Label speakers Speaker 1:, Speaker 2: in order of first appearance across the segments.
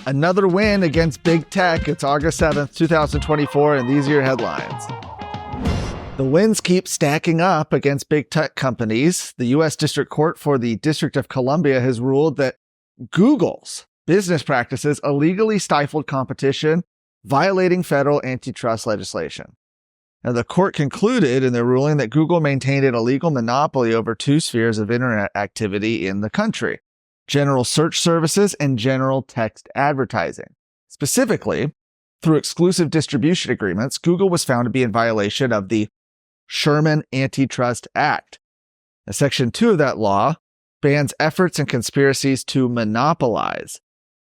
Speaker 1: Another win against big tech. It's August 7th, 2024, and these are your headlines. The wins keep stacking up against big tech companies. The U.S. District Court for the District of Columbia has ruled that Google's business practices illegally stifled competition, violating federal antitrust legislation. Now, the court concluded in their ruling that Google maintained an illegal monopoly over two spheres of internet activity in the country: general search services and general text advertising. Specifically, through exclusive distribution agreements, Google was found to be in violation of the Sherman Antitrust Act. Now, Section 2 of that law bans efforts and conspiracies to monopolize.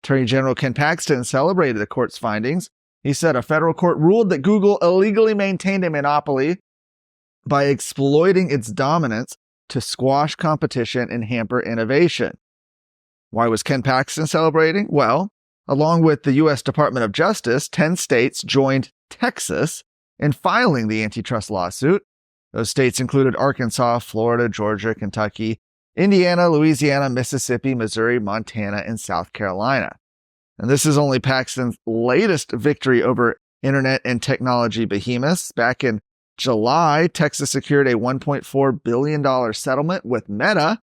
Speaker 1: Attorney General Ken Paxton celebrated the court's findings. He said a federal court ruled that Google illegally maintained a monopoly by exploiting its dominance to squash competition and hamper innovation. Why was Ken Paxton celebrating? Well, along with the U.S. Department of Justice, 10 states joined Texas in filing the antitrust lawsuit. Those states included Arkansas, Florida, Georgia, Kentucky, Indiana, Louisiana, Mississippi, Missouri, Montana, and South Carolina. And this is only Paxton's latest victory over internet and technology behemoths. Back in July, Texas secured a $1.4 billion settlement with Meta,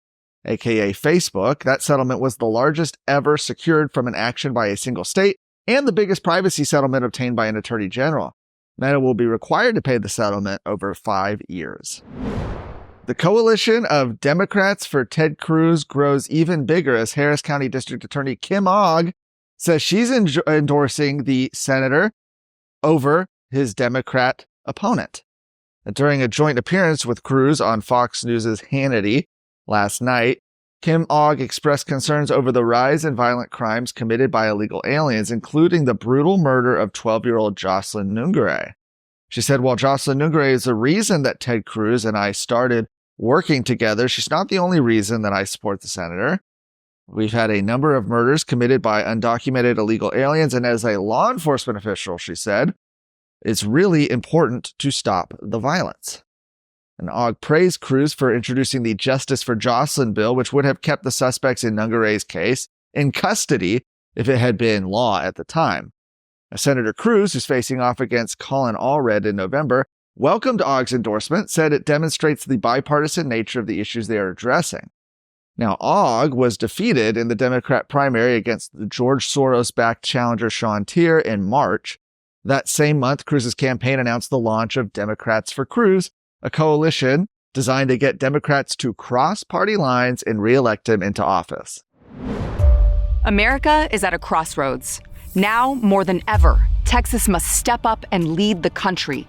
Speaker 1: aka Facebook. That settlement was the largest ever secured from an action by a single state and the biggest privacy settlement obtained by an attorney general. Meta will be required to pay the settlement over 5 years. The coalition of Democrats for Ted Cruz grows even bigger as Harris County District Attorney Kim Ogg says she's endorsing the senator over his Democrat opponent. And during a joint appearance with Cruz on Fox News' Hannity last night, Kim Ogg expressed concerns over the rise in violent crimes committed by illegal aliens, including the brutal murder of 12-year-old Jocelyn Nungare. She said, while Jocelyn Nungare is the reason that Ted Cruz and I started working together, she's not the only reason that I support the senator. We've had a number of murders committed by undocumented illegal aliens, and as a law enforcement official, she said, it's really important to stop the violence. And Ogg praised Cruz for introducing the Justice for Jocelyn bill, which would have kept the suspects in Nungare's case in custody if it had been law at the time. Now, Senator Cruz, who's facing off against Colin Allred in November, welcomed Ogg's endorsement, said it demonstrates the bipartisan nature of the issues they are addressing. Now, Ogg was defeated in the Democrat primary against the George Soros-backed challenger Sean Tier in March. That same month, Cruz's campaign announced the launch of Democrats for Cruz, a coalition designed to get Democrats to cross party lines and re-elect him into office.
Speaker 2: America is at a crossroads. Now, more than ever, Texas must step up and lead the country.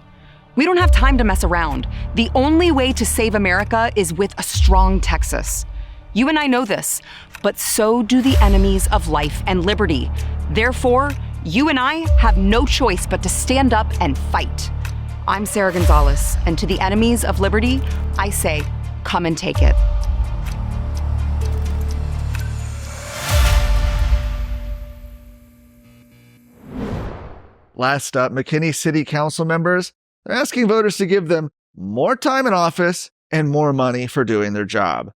Speaker 2: We don't have time to mess around. The only way to save America is with a strong Texas. You and I know this, but so do the enemies of life and liberty. Therefore, you and I have no choice but to stand up and fight. I'm Sarah Gonzalez, and to the enemies of liberty, I say, come and take it.
Speaker 1: Last up, McKinney City Council members, they're asking voters to give them more time in office and more money for doing their job.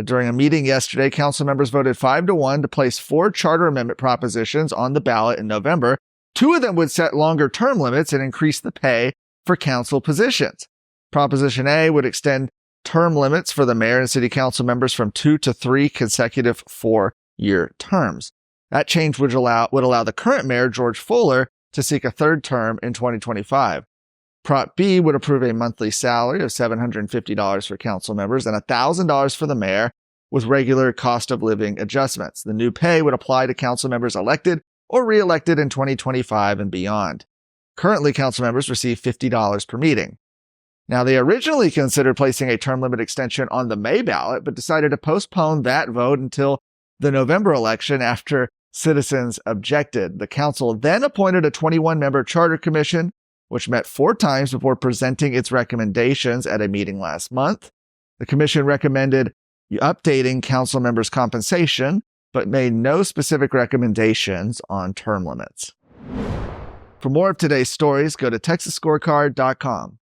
Speaker 1: During a meeting yesterday, council members voted 5-1 to place 4 charter amendment propositions on the ballot in November. 2 of them would set longer term limits and increase the pay for council positions. Proposition A would extend term limits for the mayor and city council members from 2 to 3 consecutive 4-year terms. That change would allow the current mayor, George Fuller, to seek a third term in 2025. Prop B would approve a monthly salary of $750 for council members and $1,000 for the mayor with regular cost of living adjustments. The new pay would apply to council members elected or re-elected in 2025 and beyond. Currently, council members receive $50 per meeting. Now, they originally considered placing a term limit extension on the May ballot, but decided to postpone that vote until the November election after citizens objected. The council then appointed a 21-member charter commission, which met 4 times before presenting its recommendations at a meeting last month. The commission recommended updating council members' compensation, but made no specific recommendations on term limits. For more of today's stories, go to TexasScorecard.com.